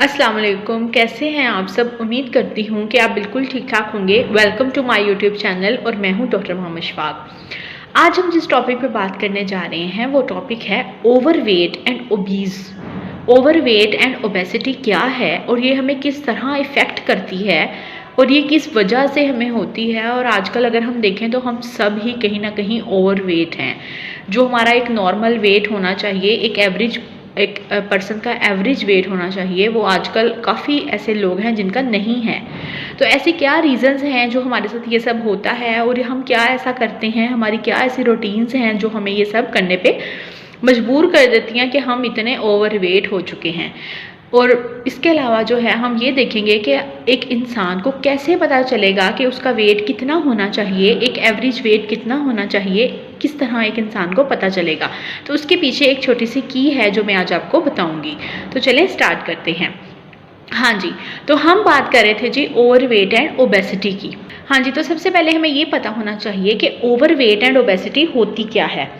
अस्सलाम वालेकुम, कैसे हैं आप सब। उम्मीद करती हूँ कि आप बिल्कुल ठीक ठाक होंगे। Welcome to my YouTube channel और मैं हूँ डॉक्टर मोहम्मद शफाक। आज हम जिस टॉपिक पे बात करने जा रहे हैं वो टॉपिक है overweight and obese. Overweight and obesity क्या है और ये हमें किस तरह इफ़ेक्ट करती है और ये किस वजह से हमें होती है। और आजकल अगर हम देखें तो हम सब ही कहीं ना कहीं ओवरवेट हैं। जो हमारा एक नॉर्मल वेट होना चाहिए, एक पर्सन का एवरेज वेट होना चाहिए, वो आजकल काफ़ी ऐसे लोग हैं जिनका नहीं है। तो ऐसे क्या रीज़न्स हैं जो हमारे साथ ये सब होता है और हम क्या ऐसा करते हैं, हमारी क्या ऐसी रूटीन्स हैं जो हमें ये सब करने पे मजबूर कर देती हैं कि हम इतने ओवरवेट हो चुके हैं। और इसके अलावा जो है हम ये देखेंगे कि एक इंसान को कैसे पता चलेगा कि उसका वेट कितना होना चाहिए, एक एवरेज वेट कितना होना चाहिए, किस तरह एक इंसान को पता चलेगा। तो उसके पीछे एक छोटी सी की है जो मैं आज आपको बताऊंगी। तो चलें स्टार्ट करते हैं। हाँ जी, तो हम बात कर रहे थे जी ओवरवेट एंड ओबेसिटी की। हाँ जी, तो सबसे पहले हमें ये पता होना चाहिए कि ओवरवेट एंड ओबेसिटी होती क्या है।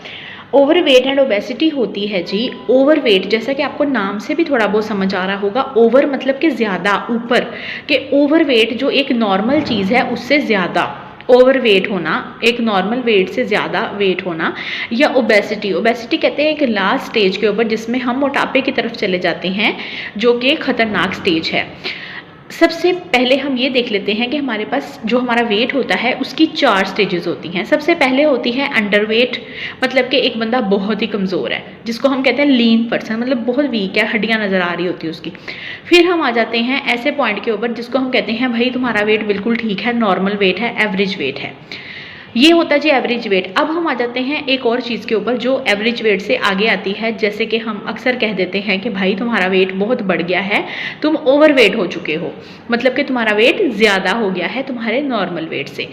ओवरवेट एंड ओबेसिटी होती है जी, ओवरवेट जैसा कि आपको नाम से भी थोड़ा बहुत समझ आ रहा होगा, ओवर मतलब कि ज़्यादा, ऊपर, कि ओवरवेट जो एक नॉर्मल चीज़ है उससे ज़्यादा ओवरवेट होना, एक नॉर्मल वेट से ज़्यादा वेट होना। या ओबेसिटी, ओबेसिटी कहते हैं एक लास्ट स्टेज के ऊपर जिसमें हम मोटापे की तरफ चले जाते हैं, जो कि खतरनाक स्टेज है। सबसे पहले हम ये देख लेते हैं कि हमारे पास जो हमारा वेट होता है उसकी 4 स्टेजेस होती हैं। सबसे पहले होती है अंडरवेट, मतलब कि एक बंदा बहुत ही कमज़ोर है, जिसको हम कहते हैं लीन पर्सन, मतलब बहुत वीक है, हड्डियां नज़र आ रही होती है उसकी। फिर हम आ जाते हैं ऐसे पॉइंट के ऊपर जिसको हम कहते हैं भाई तुम्हारा वेट बिल्कुल ठीक है, नॉर्मल वेट है, एवरेज वेट है। ये होता है जी एवरेज वेट। अब हम आ जाते हैं एक और चीज़ के ऊपर जो एवरेज वेट से आगे आती है, जैसे कि हम अक्सर कह देते हैं कि भाई तुम्हारा वेट बहुत बढ़ गया है, तुम ओवरवेट हो चुके हो, मतलब कि तुम्हारा वेट ज़्यादा हो गया है तुम्हारे नॉर्मल वेट से।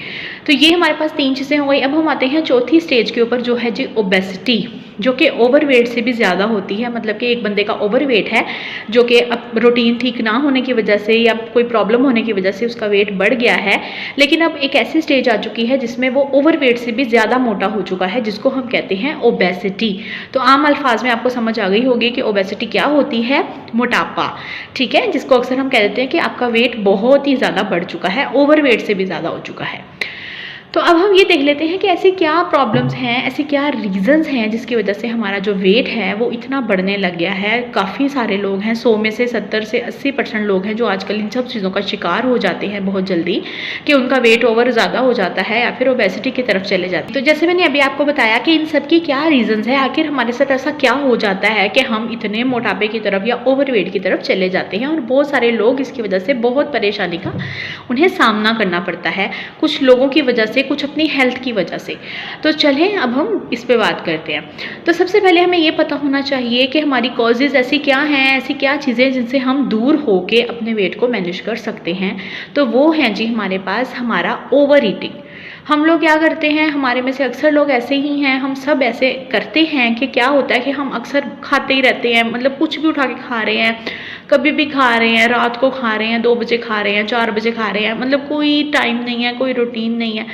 तो ये हमारे पास 3 चीज़ें हो गई। अब हम आते हैं चौथी स्टेज के ऊपर जो है जी ओबेसिटी, जो कि ओवरवेट से भी ज़्यादा होती है। मतलब कि एक बंदे का ओवरवेट है जो कि अब रूटीन ठीक ना होने की वजह से या कोई प्रॉब्लम होने की वजह से उसका वेट बढ़ गया है, लेकिन अब एक ऐसी स्टेज आ चुकी है जिसमें वो ओवरवेट से भी ज़्यादा मोटा हो चुका है, जिसको हम कहते हैं ओबेसिटी। तो आम अल्फाज में आपको समझ आ गई होगी कि ओबेसिटी क्या होती है, मोटापा, ठीक है, जिसको अक्सर हम कह देते हैं कि आपका वेट बहुत ही ज़्यादा बढ़ चुका है, ओवरवेट से भी ज़्यादा हो चुका है। तो अब हम ये देख लेते हैं कि ऐसी क्या प्रॉब्लम्स हैं, ऐसे क्या रीज़न्स हैं जिसकी वजह से हमारा जो वेट है वो इतना बढ़ने लग गया है। काफ़ी सारे लोग हैं, 100 में से 70 से 80% लोग हैं जो आजकल इन सब चीज़ों का शिकार हो जाते हैं बहुत जल्दी, कि उनका वेट ओवर ज़्यादा हो जाता है या फिर ओबेसिटी की तरफ चले जाते हैं। तो जैसे मैंने अभी आपको बताया कि इन सब की क्या रीज़न्स है, आखिर हमारे साथ ऐसा क्या हो जाता है कि हम इतने मोटापे की तरफ या ओवरवेट की तरफ चले जाते हैं। और बहुत सारे लोग इसकी वजह से बहुत परेशानी का उन्हें सामना करना पड़ता है, कुछ लोगों की वजह से, कुछ अपनी हेल्थ की वजह से। तो चलें अब हम इस पे बात करते हैं। तो सबसे पहले हमें ये पता होना चाहिए कि हमारी कॉजेज़ ऐसी क्या हैं, ऐसी क्या चीज़ें जिनसे हम दूर होके अपने वेट को मैनेज कर सकते हैं। तो वो हैं जी हमारे पास हमारा ओवर ईटिंग। हम लोग क्या करते हैं, हमारे में से अक्सर लोग ऐसे ही हैं, हम सब ऐसे करते हैं कि क्या होता है कि हम अक्सर खाते ही रहते हैं, मतलब कुछ भी उठा के खा रहे हैं, कभी भी खा रहे हैं, रात को खा रहे हैं, 2 बजे खा रहे हैं, 4 बजे खा रहे हैं, मतलब कोई टाइम नहीं है, कोई रूटीन नहीं है,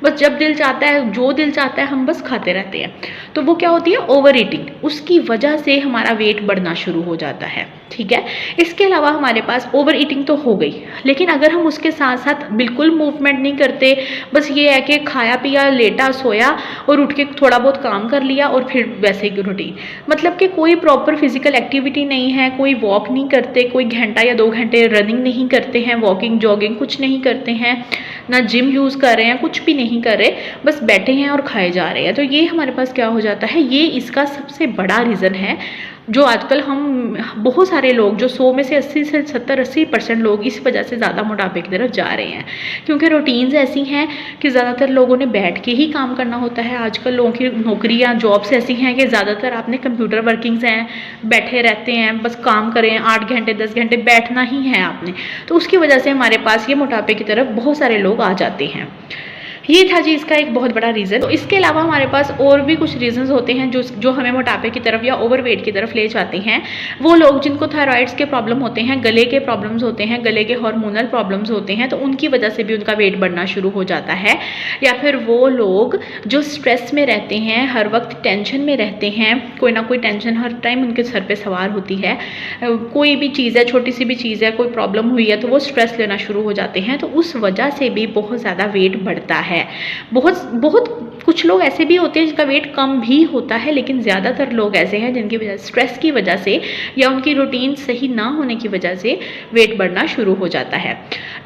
बस जब दिल चाहता है, जो दिल चाहता है हम बस खाते रहते हैं। तो वो क्या होती है, ओवर ईटिंग। उसकी वजह से हमारा वेट बढ़ना शुरू हो जाता है, ठीक है। इसके अलावा हमारे पास ओवर ईटिंग तो हो गई, लेकिन अगर हम उसके साथ साथ बिल्कुल मूवमेंट नहीं करते, बस ये है कि खाया पिया, लेटा सोया और उठ के थोड़ा बहुत काम कर लिया और फिर वैसे ही रूटीन, मतलब कि कोई प्रॉपर फिजिकल एक्टिविटी नहीं है, कोई वॉक नहीं करते, कोई घंटा या 2 घंटे रनिंग नहीं करते हैं, वॉकिंग जॉगिंग कुछ नहीं करते हैं, ना जिम यूज़ कर रहे हैं, कुछ भी नहीं कर रहे, बस बैठे हैं और खाए जा रहे हैं। तो ये हमारे पास क्या हो जाता है, ये इसका सबसे बड़ा रीज़न है जो आजकल हम बहुत सारे लोग, जो 100 में से 80 से 70-80% लोग इस वजह से ज़्यादा मोटापे की तरफ जा रहे हैं, क्योंकि रूटीन्स ऐसी हैं कि ज़्यादातर लोगों ने बैठ के ही काम करना होता है। आजकल लोगों की नौकरियां, जॉब्स ऐसी हैं कि ज़्यादातर आपने कंप्यूटर वर्किंग्स हैं, बैठे रहते हैं, बस काम करें, 8 घंटे 10 घंटे बैठना ही है आपने। तो उसकी वजह से हमारे पास ये मोटापे की तरफ बहुत सारे लोग आ जाते हैं। ये था जी इसका एक बहुत बड़ा रीज़न। तो इसके अलावा हमारे पास और भी कुछ रीज़न्स होते हैं जो हमें मोटापे की तरफ या ओवरवेट की तरफ ले जाते हैं। वो लोग जिनको थायराइड्स के प्रॉब्लम होते हैं, गले के प्रॉब्लम्स होते हैं, गले के हार्मोनल प्रॉब्लम्स होते हैं, तो उनकी वजह से भी उनका वेट बढ़ना शुरू हो जाता है। या फिर वो लोग जो स्ट्रेस में रहते हैं, हर वक्त टेंशन में रहते हैं, कोई ना कोई टेंशन हर टाइम उनके सर पे सवार होती है। कोई भी चीज़ है, छोटी सी भी चीज़ है, कोई प्रॉब्लम हुई है तो वो स्ट्रेस लेना शुरू हो जाते हैं, तो उस वजह से भी बहुत ज़्यादा वेट बढ़ता है। बहुत बहुत कुछ लोग ऐसे भी होते हैं जिनका वेट कम भी होता है, लेकिन ज़्यादातर लोग ऐसे हैं जिनकी वजह स्ट्रेस की वजह से या उनकी रूटीन सही ना होने की वजह से वेट बढ़ना शुरू हो जाता है।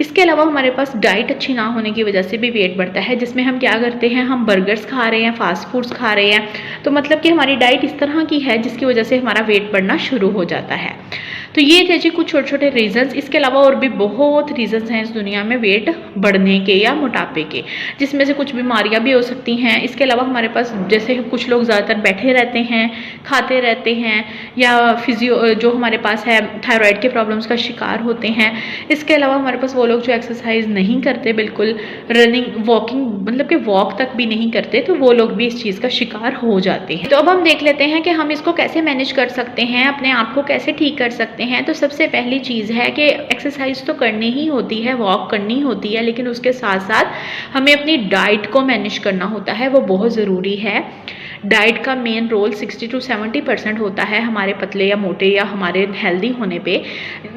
इसके अलावा हमारे पास डाइट अच्छी ना होने की वजह से भी वेट बढ़ता है, जिसमें हम क्या करते हैं, हम बर्गर्स खा रहे हैं, फास्ट फूड्स खा रहे हैं, तो मतलब कि हमारी डाइट इस तरह की है जिसकी वजह से हमारा वेट बढ़ना शुरू हो जाता है। तो ये थे जी कुछ छोटे छोटे रीजंस। इसके अलावा और भी बहुत रीजंस हैं इस दुनिया में वेट बढ़ने के या मोटापे के, जिसमें से कुछ बीमारियां भी हो सकती हैं। इसके अलावा हमारे पास जैसे कुछ लोग ज़्यादातर बैठे रहते हैं, खाते रहते हैं, या फिजियो जो हमारे पास है थायराइड के प्रॉब्लम्स का शिकार होते हैं। इसके अलावा हमारे पास वो लोग जो एक्सरसाइज नहीं करते, बिल्कुल रनिंग वॉकिंग मतलब कि वॉक तक भी नहीं करते, तो वो लोग भी इस चीज़ का शिकार हो जाते हैं। तो अब हम देख लेते हैं कि हम इसको कैसे मैनेज कर सकते हैं, अपने आप को कैसे ठीक कर सकते हैं। तो सबसे पहली चीज़ है कि एक्सरसाइज तो करनी ही होती है, वॉक करनी होती है, लेकिन उसके साथ साथ हमें अपनी डाइट को मैनेज करना होता है, वो बहुत ज़रूरी है। डाइट का मेन रोल 60 to 70% होता है हमारे पतले या मोटे या हमारे हेल्दी होने पे।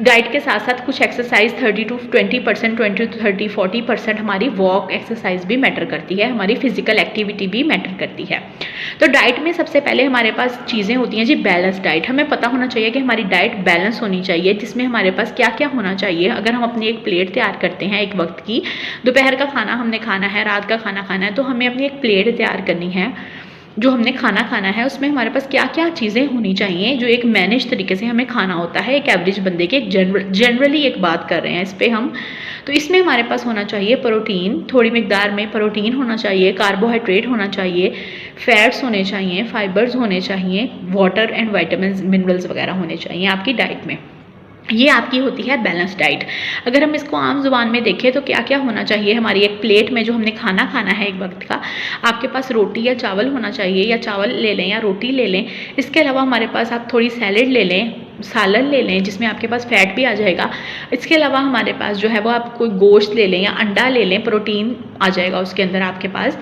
डाइट के साथ साथ कुछ एक्सरसाइज 30 to 20%, 20 to 30, 40% हमारी वॉक एक्सरसाइज भी मैटर करती है, हमारी फिजिकल एक्टिविटी भी मैटर करती है। तो डाइट में सबसे पहले हमारे पास चीज़ें होती हैं जी बैलेंस डाइट। हमें पता होना चाहिए कि हमारी डाइट बैलेंस होनी चाहिए, जिसमें हमारे पास क्या क्या होना चाहिए। अगर हम अपनी एक प्लेट तैयार करते हैं एक वक्त की, दोपहर का खाना हमने खाना है, रात का खाना खाना है, तो हमें अपनी एक प्लेट तैयार करनी है। जो हमने खाना खाना है उसमें हमारे पास क्या क्या चीज़ें होनी चाहिए, जो एक मैनेज तरीके से हमें खाना होता है एक एवरेज बंदे के, एक जनरली एक बात कर रहे हैं इस पर हम। तो इसमें हमारे पास होना चाहिए प्रोटीन, थोड़ी मिकदार में प्रोटीन होना चाहिए, कार्बोहाइड्रेट होना चाहिए, फैट्स होने चाहिए, फाइबर्स होने चाहिए, वाटर एंड वाइटामिन मिनरल्स वगैरह होने चाहिए आपकी डाइट में। ये आपकी होती है बैलेंस डाइट। अगर हम इसको आम जुबान में देखें तो क्या क्या होना चाहिए हमारी एक प्लेट में, जो हमने खाना खाना है एक वक्त का, आपके पास रोटी या चावल होना चाहिए, या चावल ले लें या रोटी ले लें। इसके अलावा हमारे पास आप थोड़ी सैलेड ले लें, सालन ले लें जिसमें आपके पास फैट भी आ जाएगा। इसके अलावा हमारे पास जो है वो आप कोई गोश्त ले लें या अंडा ले लें, प्रोटीन आ जाएगा उसके अंदर आपके पास।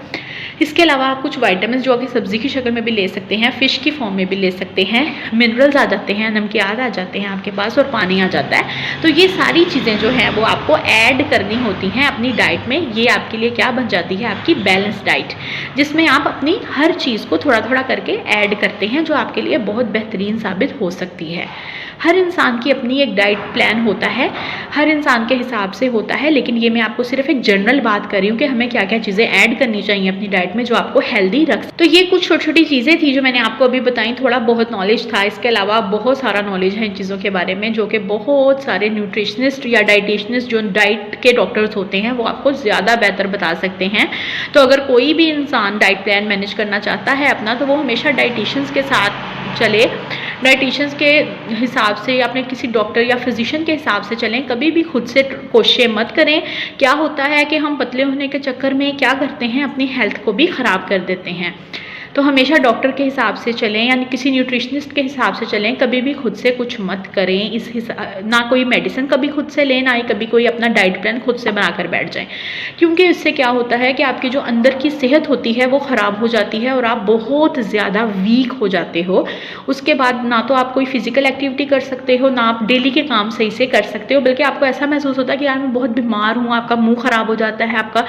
इसके अलावा आप कुछ वाइटामिन जो कि सब्जी की शक्ल में भी ले सकते हैं, फ़िश की फॉर्म में भी ले सकते हैं, मिनरल्स आ जाते हैं, नमकियात आ जाते हैं आपके पास, और पानी आ जाता है। तो ये सारी चीज़ें जो हैं वो आपको ऐड करनी होती हैं अपनी डाइट में। ये आपके लिए क्या बन जाती है, आपकी बैलेंस डाइट, जिसमें आप अपनी हर चीज़ को थोड़ा थोड़ा करके ऐड करते हैं, जो आपके लिए बहुत बेहतरीन साबित हो सकती है। हर इंसान की अपनी एक डाइट प्लान होता है, हर इंसान के हिसाब से होता है, लेकिन ये मैं आपको सिर्फ एक जनरल बात कर रही हूँ कि हमें क्या क्या चीज़ें ऐड करनी चाहिए अपनी डाइट में जो आपको हेल्दी रख। तो ये कुछ छोटी छोटी चीज़ें थी जो मैंने आपको अभी बताई, थोड़ा बहुत नॉलेज था। इसके अलावा बहुत सारा नॉलेज है इन चीज़ों के बारे में, जो कि बहुत सारे न्यूट्रिशनिस्ट या डाइटिशनिस्ट जो डाइट के डॉक्टर्स होते हैं वो आपको ज़्यादा बेहतर बता सकते हैं। तो अगर कोई भी इंसान डाइट प्लान मैनेज करना चाहता है अपना, तो वो हमेशा डाइटिशियंस के साथ चले, डाइटिशियंस के हिसाब से या अपने किसी डॉक्टर या फिजिशियन के हिसाब से चलें। कभी भी खुद से कोशिश मत करें। क्या होता है कि हम पतले होने के चक्कर में क्या करते हैं, अपनी हेल्थ को भी ख़राब कर देते हैं। तो हमेशा डॉक्टर के हिसाब से चलें, यानी किसी न्यूट्रिशनिस्ट के हिसाब से चलें। कभी भी खुद से कुछ मत करें, इस ना कोई मेडिसिन कभी खुद से लें, ना ही कभी कोई अपना डाइट प्लान खुद से बनाकर बैठ जाएं, क्योंकि इससे क्या होता है कि आपकी जो अंदर की सेहत होती है वो ख़राब हो जाती है और आप बहुत ज़्यादा वीक हो जाते हो। उसके बाद ना तो आप कोई फिजिकल एक्टिविटी कर सकते हो, ना आप डेली के काम सही से कर सकते हो, बल्कि आपको ऐसा महसूस होता है कि यार मैं बहुत बीमार हूँ। आपका मुँह ख़राब हो जाता है, आपका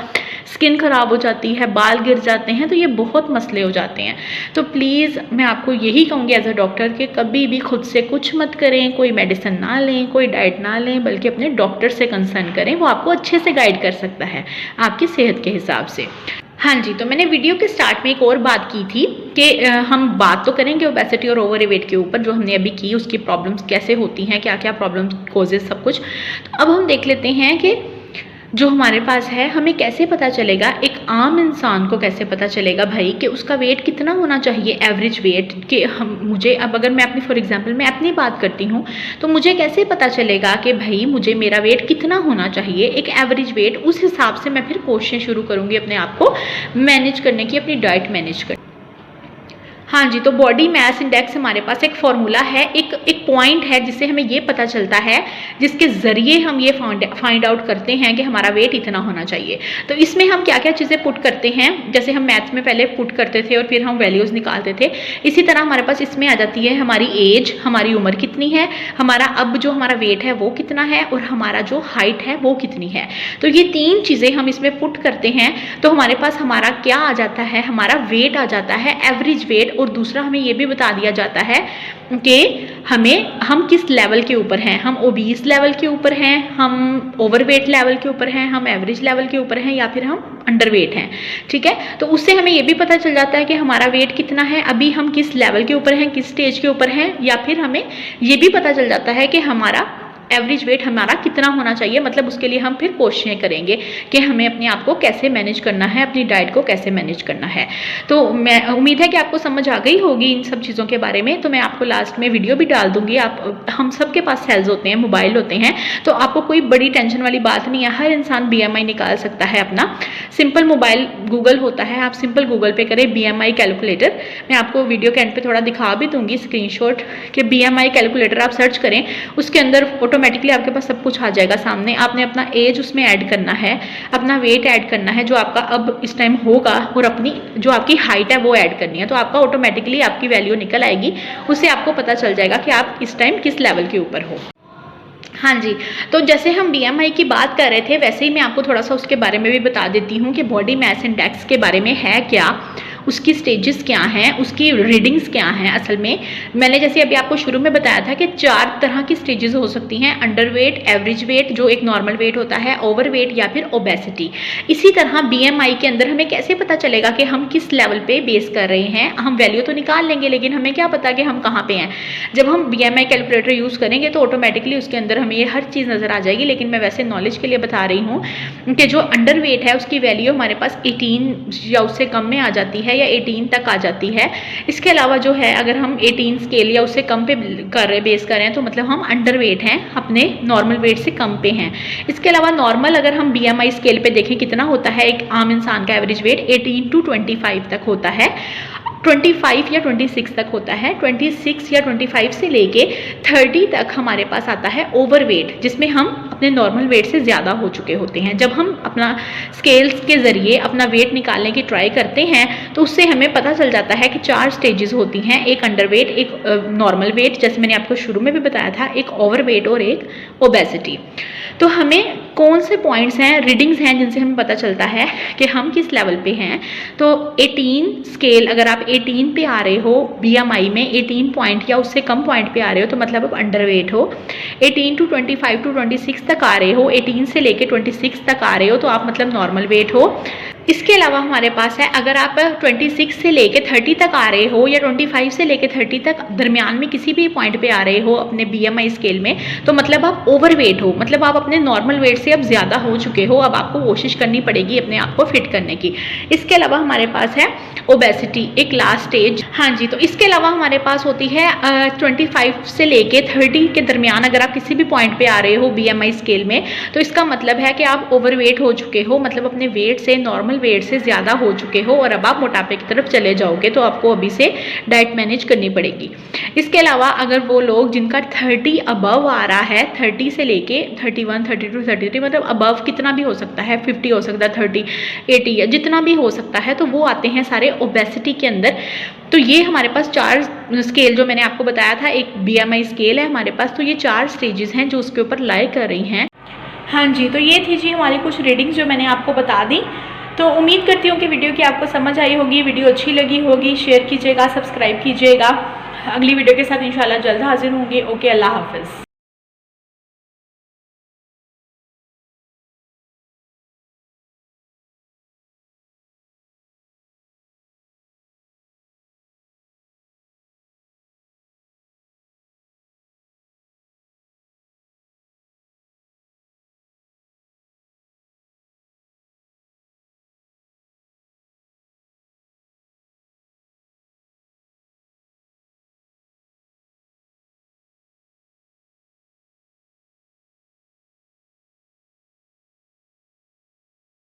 स्किन ख़राब हो जाती है, बाल गिर जाते हैं, तो ये बहुत मसले हो जाते हैं। तो प्लीज़ मैं आपको यही कहूँगी एज अ डॉक्टर कि कभी भी खुद से कुछ मत करें, कोई मेडिसिन ना लें, कोई डाइट ना लें, बल्कि अपने डॉक्टर से कंसर्न करें। वो आपको अच्छे से गाइड कर सकता है आपकी सेहत के हिसाब से। हाँ जी, तो मैंने वीडियो के स्टार्ट में एक और बात की थी कि हम बात तो करेंगे ओबेसिटी और ओवरवेट के ऊपर, जो हमने अभी की, उसकी प्रॉब्लम्स कैसे होती हैं, क्या क्या प्रॉब्लम्स कोजेस सब कुछ। तो अब हम देख लेते हैं कि जो हमारे पास है, हमें कैसे पता चलेगा, एक आम इंसान को कैसे पता चलेगा भाई कि उसका वेट कितना होना चाहिए, एवरेज वेट कि हम मुझे अब अगर मैं अपनी फॉर एग्जांपल मैं अपनी बात करती हूँ तो मुझे कैसे पता चलेगा कि भाई मुझे मेरा वेट कितना होना चाहिए, एक एवरेज वेट। उस हिसाब से मैं फिर कोशिश शुरू करूँगी अपने आप को मैनेज करने की, अपनी डाइट मैनेज करने। हाँ जी, तो बॉडी मास इंडेक्स हमारे पास एक फॉर्मूला है, एक पॉइंट है जिससे हमें ये पता चलता है, जिसके ज़रिए हम ये फाइंड आउट करते हैं कि हमारा वेट इतना होना चाहिए। तो इसमें हम क्या क्या चीज़ें पुट करते हैं, जैसे हम मैथ्स में पहले पुट करते थे और फिर हम वैल्यूज़ निकालते थे, इसी तरह हमारे पास इसमें आ जाती है हमारी एज, हमारी उम्र कितनी है, हमारा अब जो हमारा वेट है वो कितना है, और हमारा जो हाइट है वो कितनी है। तो ये 3 चीज़ें हम इसमें पुट करते हैं तो हमारे पास हमारा क्या आ जाता है, हमारा वेट आ जाता है, एवरेज वेट। और दूसरा हमें ये भी बता दिया जाता है कि हम किस लेवल के ऊपर हैं, हम ओबीस लेवल के ऊपर हैं, हम ओवरवेट लेवल के ऊपर हैं, हम एवरेज लेवल के ऊपर हैं, या फिर हम अंडरवेट हैं। ठीक है, तो उससे हमें ये भी पता चल जाता है कि हमारा वेट कितना है, अभी हम किस लेवल के ऊपर हैं, किस स्टेज के ऊपर हैं, या फिर हमें ये भी पता चल जाता है कि हमारा एवरेज वेट हमारा कितना होना चाहिए। मतलब उसके लिए हम फिर कोशिशें करेंगे कि हमें अपने आप को कैसे मैनेज करना है, अपनी डाइट को कैसे मैनेज करना है। तो मैं उम्मीद है कि आपको समझ आ गई होगी इन सब चीज़ों के बारे में। तो मैं आपको लास्ट में वीडियो भी डाल दूंगी। हम सबके पास सेल्स होते हैं, मोबाइल होते हैं, तो आपको कोई बड़ी टेंशन वाली बात नहीं है। हर इंसान BMI निकाल सकता है अपना। सिंपल मोबाइल गूगल होता है, आप सिंपल गूगल पे करें BMI कैलकुलेटर। मैं आपको वीडियो के एंड पे थोड़ा दिखा भी दूंगी स्क्रीनशॉट कि BMI कैलकुलेटर आप सर्च करें, उसके अंदर ऑटोमेटिकली आपके पास सब कुछ आ जाएगा सामने। आपने अपना एज उसमें ऐड करना है, अपना वेट ऐड करना है जो आपका अब इस टाइम होगा, और अपनी जो आपकी हाइट है वो ऐड करनी है। तो आपका ऑटोमेटिकली आपकी वैल्यू निकल आएगी, उससे आपको पता चल जाएगा कि आप इस टाइम किस लेवल के ऊपर हो। हाँ जी, तो जैसे हम BMI की बात कर रहे थे, वैसे ही मैं आपको थोड़ा सा उसके बारे में भी बता देती हूँ कि बॉडी मास इंडेक्स के बारे में है क्या, उसकी स्टेजेस क्या हैं, उसकी रीडिंग्स क्या हैं। असल में मैंने जैसे अभी आपको शुरू में बताया था कि 4 तरह की स्टेजेस हो सकती हैं, अंडरवेट, एवरेज वेट जो एक नॉर्मल वेट होता है, ओवरवेट, या फिर ओबेसिटी। इसी तरह BMI के अंदर हमें कैसे पता चलेगा कि हम किस लेवल पे बेस कर रहे हैं। हम वैल्यू तो निकाल लेंगे, लेकिन हमें क्या पता कि हम कहाँ पे हैं। जब हम BMI कैलकुलेटर यूज़ करेंगे तो ऑटोमेटिकली उसके अंदर हमें ये हर चीज़ नज़र आ जाएगी। लेकिन मैं वैसे नॉलेज के लिए बता रही हूँ कि जो अंडरवेट है उसकी वैल्यू हमारे पास 18 या उससे कम में आ जाती है, या 18 तक आ जाती है। इसके अलावा जो है, अगर हम 18 स्केल या उससे कम पे बेस कर रहे हैं तो मतलब हम अंडरवेट हैं, अपने नॉर्मल वेट से कम पे हैं। इसके अलावा नॉर्मल अगर हम BMI स्केल पे देखें कितना होता है, एक आम इंसान का एवरेज वेट 18 to 25 तक होता है, 25 या 26 तक होता है। 26 या 25 से लेके 30 तक हमारे पास आता है ओवरवेट, जिसमें हम अपने नॉर्मल वेट से ज़्यादा हो चुके होते हैं। जब हम अपना स्केल्स के ज़रिए अपना वेट निकालने की ट्राई करते हैं तो उससे हमें पता चल जाता है कि 4 स्टेजेस होती हैं, एक अंडरवेट, एक नॉर्मल वेट जैसे मैंने आपको शुरू में भी बताया था, एक ओवरवेट और एक ओबेसिटी। तो हमें कौन से पॉइंट्स हैं, रीडिंग्स हैं जिनसे हमें पता चलता है कि हम किस लेवल पे हैं। तो 18 स्केल, अगर आप 18 पे आ रहे हो BMI में, 18 पॉइंट या उससे कम पॉइंट पे आ रहे हो तो मतलब आप अंडरवेट हो। 18 to 25 to 26 तक आ रहे हो, 18 से लेके 26 तक आ रहे हो तो आप मतलब नॉर्मल वेट हो। इसके अलावा हमारे पास है, अगर आप 26 से लेके 30 तक आ रहे हो, या 25 से लेके 30 तक दरमियान में किसी भी पॉइंट पे आ रहे हो अपने BMI स्केल में, तो मतलब आप ओवरवेट हो, मतलब आप अपने नॉर्मल वेट से अब ज़्यादा हो चुके हो। अब आपको कोशिश करनी पड़ेगी अपने आप को फिट करने की। इसके अलावा हमारे पास है ओबेसिटी, एक लास्ट स्टेज। हाँ जी, तो इसके अलावा हमारे पास होती है 25 से लेके 30 के दरमियान अगर आप किसी भी पॉइंट पे आ रहे हो BMI स्केल में, तो इसका मतलब है कि आप ओवरवेट हो चुके हो, मतलब अपने वेट से, नॉर्मल वेट से ज़्यादा हो चुके हो, और अब आप मोटापे की तरफ चले जाओगे। तो आपको अभी से डाइट मैनेज करनी पड़ेगी। इसके अलावा अगर वो लोग जिनका 30 अबव आ रहा है, 30 से लेके 31, 32, 33, मतलब अबव कितना भी हो सकता है, 50 हो सकता है, 30, 80 या जितना भी हो सकता है, तो वो आते हैं सारे ओबेसिटी के अंदर। तो ये हमारे पास 4 स्केल जो मैंने आपको बताया था, एक BMI स्केल है हमारे पास, तो ये 4 स्टेजेस हैं जो उसके ऊपर लाई कर रही हैं। हाँ जी, तो ये थी जी हमारी कुछ रीडिंग्स जो मैंने आपको बता दी। तो उम्मीद करती हूँ कि वीडियो की आपको समझ आई होगी, वीडियो अच्छी लगी होगी। शेयर कीजिएगा, सब्सक्राइब कीजिएगा। अगली वीडियो के साथ इंशाल्लाह जल्द हाजिर होंगे। ओके, अल्लाह हाफिज़।